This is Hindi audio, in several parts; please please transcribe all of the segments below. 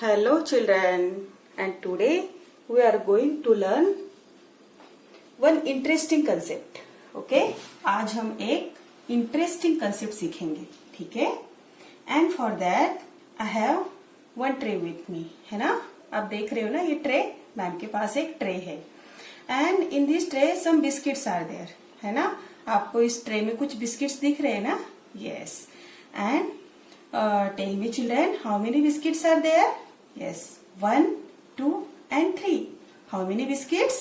Hello children, and today we are going to learn one interesting concept. Okay? आज हम एक interesting concept सीखेंगे, ठीक है? And for that I have one tray with me, है ना? आप देख रहे हो ना ये ट्रे, मैम के पास एक ट्रे है. And in this tray some biscuits are there, है ना? आपको इस ट्रे में कुछ बिस्किट्स दिख रहे हैं ना? Yes. And tell me children, how many biscuits are there? Yes, 1, 2 and 3. How many biscuits?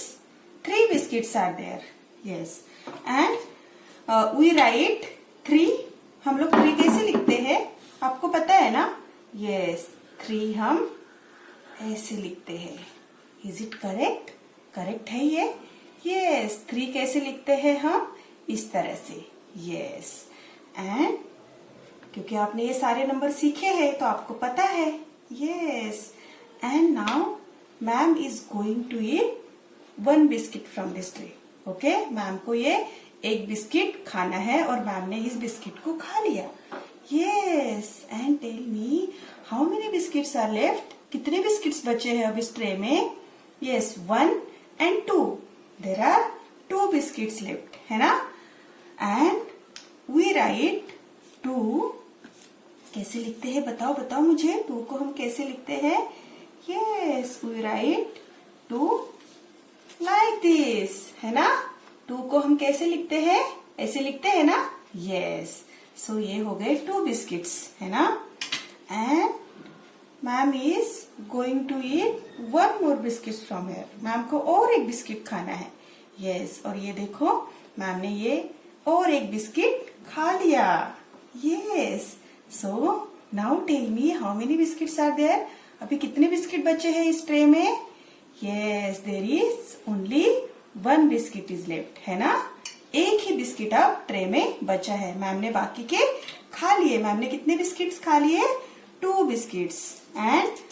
3 biscuits are there. Yes. And we write 3. हम लोग 3 कैसे लिखते हैं? आपको पता है ना? Yes, 3 हम ऐसे लिखते हैं. Is it correct? Correct है ये? Yes, 3 कैसे लिखते हैं हम? इस तरह से. Yes. And क्योंकि आपने ये सारे नंबर सीखे हैं तो आपको पता है. Yes. And now ma'am is going to eat one biscuit from this tray. Okay? Ma'am को ये एक बिस्किट खाना है और मैम ने इस बिस्किट को खा लिया. Yes. And tell me how many biscuits are left? कितने बिस्किट्स बचे हैं अब इस ट्रे में? Yes, 1 and 2. There are 2 biscuits left. है ना? And we write 2. कैसे लिखते हैं बताओ मुझे. 2 को हम कैसे लिखते हैं? Yes, we write 2 like this, है ना? 2 को हम कैसे लिखते हैं? ऐसे लिखते हैं ना? Yes. So ये हो गए 2 biscuits, है ना? And ma'am is going to eat one more biscuit from here. Ma'am को और एक बिस्किट खाना है. Yes. और ये देखो मैम ने ये और एक बिस्किट खा लिया. Yes. So now tell me how many biscuits are there? अभी कितने बिस्किट बचे हैं इस ट्रे में? Yes, there is only 1 biscuit is left, है ना? एक ही बिस्किट अब ट्रे में बचा है. मैम ने बाकी के खा लिए. मैम ने कितने बिस्किट्स खा लिए? 2 बिस्किट्स. And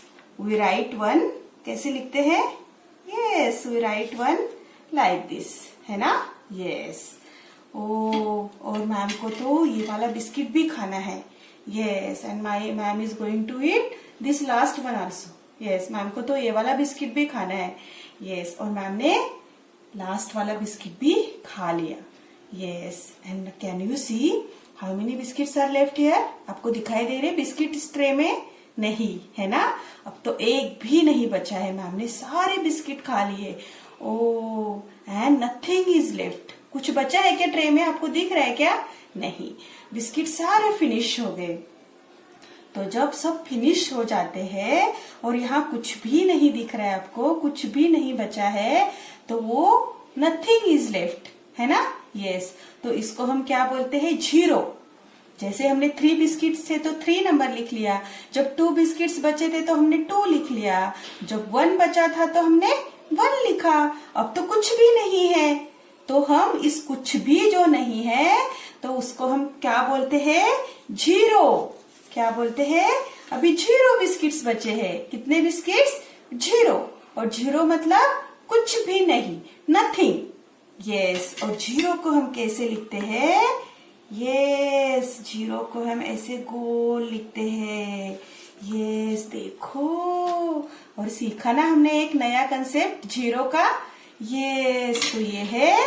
we write 1. कैसे लिखते हैं? Yes, we write 1 like this, है ना? Yes. और मैम को तो ये वाला बिस्किट भी खाना है. Yes, and my ma'am is going to eat this last one also. Yes, ma'am को तो ये वाला बिस्किट भी खाना है. Yes, और मैम ने लास्ट वाला बिस्किट भी खा लिया. Yes, and can you see how many biscuits are left here? आपको दिखाई दे रहे बिस्किट इस ट्रे में? नहीं, है ना? अब तो एक भी नहीं बचा है. मैम ने सारे बिस्किट खा लिए. Oh, and nothing is left. कुछ बचा है क्या ट्रे में? आपको दिख रहा है क्या? नहीं, बिस्किट सारे फिनिश हो गए. तो जब सब फिनिश हो जाते हैं और यहाँ कुछ भी नहीं दिख रहा है आपको, कुछ भी नहीं बचा है, तो वो नथिंग इज लेफ्ट, है ना? यस. तो इसको हम क्या बोलते हैं? 0. जैसे हमने 3 बिस्किट्स थे तो 3 नंबर लिख लिया. जब 2 बिस्किट्स बचे थे तो हमने 2 लिख लिया. जब 1 बचा था तो हमने 1 लिखा. अब तो कुछ भी नहीं है तो हम इस कुछ भी जो नहीं है तो उसको हम क्या बोलते हैं? 0. क्या बोलते हैं? अभी 0 बिस्किट्स बचे हैं. कितने बिस्किट्स? 0. और 0 मतलब कुछ भी नहीं, नथिंग. यस. और 0 को हम कैसे लिखते हैं? यस, 0 को हम ऐसे गोल लिखते हैं. यस, देखो. और सीखा ना हमने एक नया कंसेप्ट 0 का. यस, तो ये है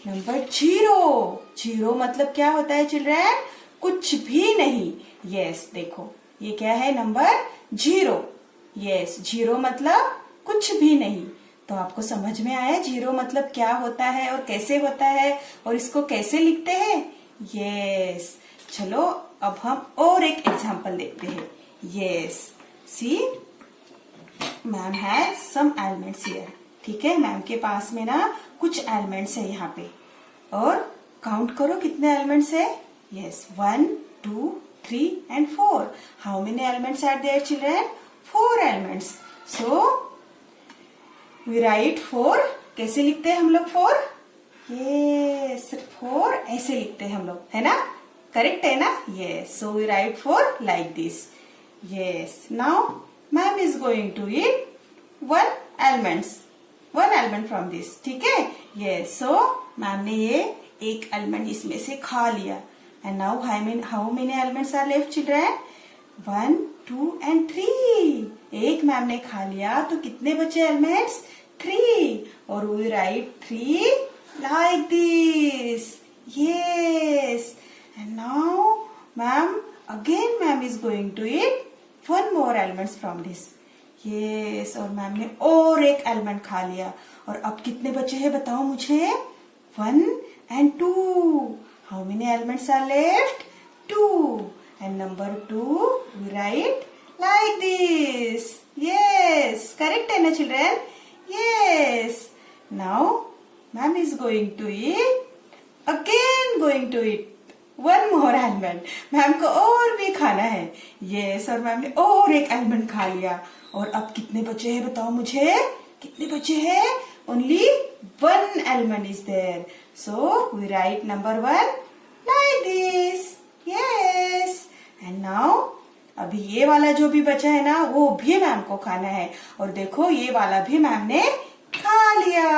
नंबर 0. 0 मतलब क्या होता है चिल्ड्रन? कुछ भी नहीं. यस, देखो ये क्या है? नंबर 0. यस, 0 मतलब कुछ भी नहीं. तो आपको समझ में आया 0 मतलब क्या होता है और कैसे होता है और इसको कैसे लिखते हैं? यस. चलो अब हम और एक एग्जांपल देखते हैं. Yes, see ma'am has some elements here. ठीक है, मैम के पास में ना कुछ एलिमेंट्स है यहाँ पे. और काउंट करो कितने एलिमेंट्स है. Yes, 1, 2, 3 and 4. How many elements are there children? 4 elements. So we write 4. कैसे लिखते हैं हम लोग 4? यस, 4 ऐसे लिखते हैं हम लोग, है ना? करेक्ट है ना? Yes. So we write 4 like this. Yes. Now ma'am is going to eat 1 element from this. ठीक है. यस. सो मैम ने ये एक एलिमेंट इसमें से खा लिया. And now how many elements are left children? 1, 2 and 3। एक मैम ने खा लिया तो कितने बचे एलिमेंट्स? 3। और we write 3 like this। Yes। And now ma'am is going to eat one more elements from this। Yes। और मैम ने और एक एलिमेंट खा लिया। और अब कितने बचे हैं बताओ मुझे? 1 and 2। How many elements are left? 2। And number 2 we write like this। Yes। correct है ना children? Yes। now ma'am is going to eat one more element। Ma'am को और भी खाना है। Yes। और मैम ने और एक एलिमेंट खा लिया। और अब कितने बचे हैं बताओ मुझे? कितने बचे हैं? Only one element is there। So we write number 1 like this। Yes। and now अभी ये वाला जो भी बचा है ना वो भी मैम को खाना है। और देखो ये वाला भी मैम ने खा लिया।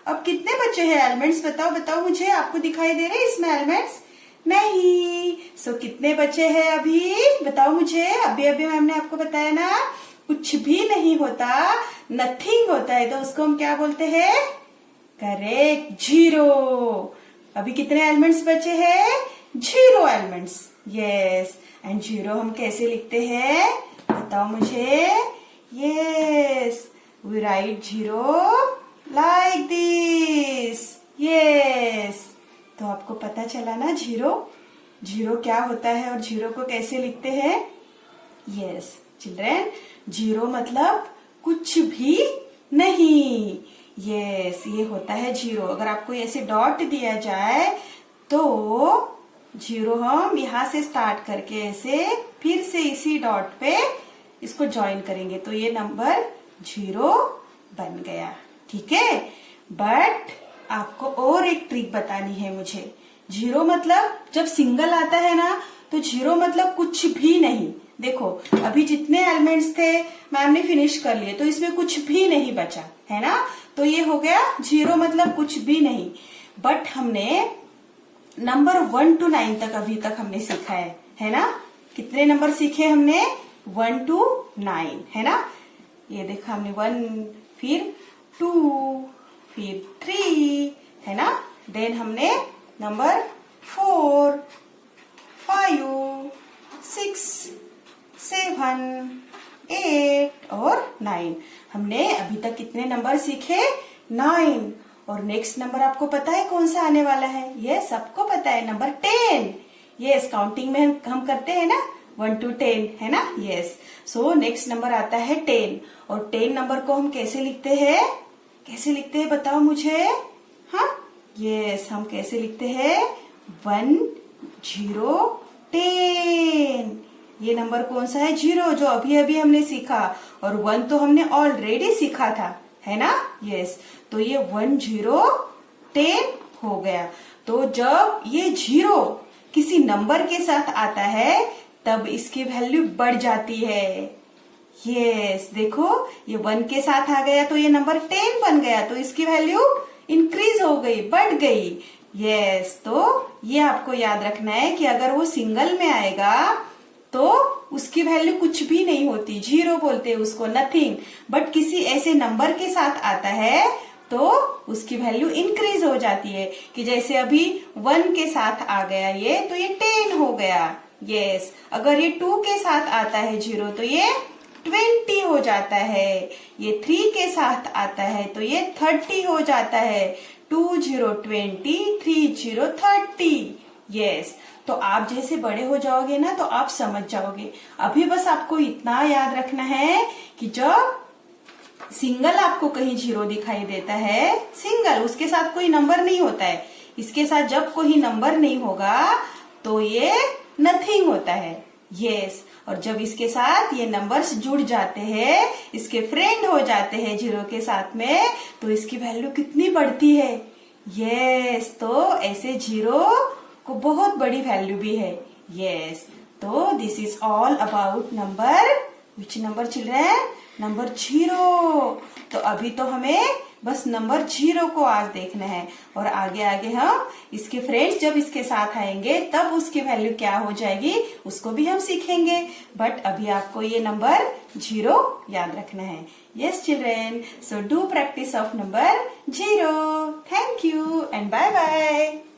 अब कितने बचे हैं एलिमेंट्स? बताओ मुझे। आपको दिखाई दे रहे हैं इसमें एलिमेंट्स? नहीं। सो कितने बचे हैं अभी? बताओ मुझे। अभी मैम ने आपको बताया ना, कुछ भी नहीं होता, नथिंग होता है तो उसको हम क्या बोलते हैं? करेक्ट, 0। अभी कितने एलिमेंट्स बचे हैं? 0 एलिमेंट्स। यस। एंड 0 हम कैसे लिखते हैं? बताओ मुझे। Yes. We write 0 like this। Yes. तो आपको पता चला ना 0 क्या होता है और 0 को कैसे लिखते हैं? यस चिल्ड्रेन, 0 मतलब कुछ भी नहीं। यस, ये होता है 0। अगर आपको ऐसे डॉट दिया जाए तो 0 हम यहाँ से स्टार्ट करके ऐसे फिर से इसी डॉट पे इसको ज्वाइन करेंगे तो ये नंबर 0 बन गया। ठीक है। बट आपको और एक ट्रिक बतानी है मुझे। 0 मतलब जब सिंगल आता है ना तो 0 मतलब कुछ भी नहीं। देखो अभी जितने एलिमेंट्स थे मैम ने फिनिश कर लिए तो इसमें कुछ भी नहीं बचा है ना, तो ये हो गया 0 मतलब कुछ भी नहीं। बट हमने नंबर 1 to 9 तक अभी तक हमने सीखा है ना। कितने नंबर सीखे हमने? 1 to 9 है ना। ये देखा हमने 1, फिर 2, फिर 3 है ना। देन हमने नंबर 4, 5, 6, 7, 8 और 9। हमने अभी तक कितने नंबर सीखे? 9। और नेक्स्ट नंबर आपको पता है कौन सा आने वाला है? ये सबको पता है, नंबर 10। यस, काउंटिंग में हम करते हैं ना 1 to 10 है ना। यस। सो नेक्स्ट नंबर आता है 10। और 10 नंबर को हम कैसे लिखते हैं? कैसे लिखते हैं बताओ मुझे। हाँ यस, हम कैसे लिखते हैं? 1, 0, 10। ये नंबर कौन सा है? 0, जो अभी हमने सीखा। और 1 तो हमने ऑलरेडी सीखा था है ना। यस। तो ये 1, 0, 10 हो गया। तो जब ये 0 किसी नंबर के साथ आता है तब इसकी वैल्यू बढ़ जाती है। यस, देखो ये 1 के साथ आ गया तो ये नंबर 10 बन गया, तो इसकी वैल्यू इंक्रीज हो गई, बढ़ गई। यस, तो ये आपको याद रखना है कि अगर वो सिंगल में आएगा तो उसकी वैल्यू कुछ भी नहीं होती, 0 बोलते हैं उसको, नथिंग। बट किसी ऐसे नंबर के साथ आता है तो उसकी वैल्यू इंक्रीज हो जाती है, कि जैसे अभी 1 के साथ आ गया ये तो ये 10 हो गया। यस, अगर ये 2 के साथ आता है 0 तो ये 20 हो जाता है। ये 3 के साथ आता है तो ये 30 हो जाता है। 2 0 20, 3 0 30। यस, तो आप जैसे बड़े हो जाओगे ना तो आप समझ जाओगे। अभी बस आपको इतना याद रखना है कि जब सिंगल आपको कहीं 0 दिखाई देता है, सिंगल, उसके साथ कोई नंबर नहीं होता है, इसके साथ जब कोई नंबर नहीं होगा तो ये नथिंग होता है। यस, और जब इसके साथ ये नंबर्स जुड़ जाते हैं, इसके फ्रेंड हो जाते हैं 0 के साथ में, तो इसकी वैल्यू कितनी बढ़ती है। यस, तो ऐसे 0 को बहुत बड़ी वैल्यू भी है। यस, तो this is all about number. Which number children? Number 0। तो अभी तो हमें बस नंबर 0 को आज देखना है और आगे आगे हम इसके फ्रेंड्स जब इसके साथ आएंगे तब उसकी वैल्यू क्या हो जाएगी उसको भी हम सीखेंगे। बट अभी आपको ये नंबर 0 याद रखना है। Yes children, so do practice of number 0। Thank you and bye bye.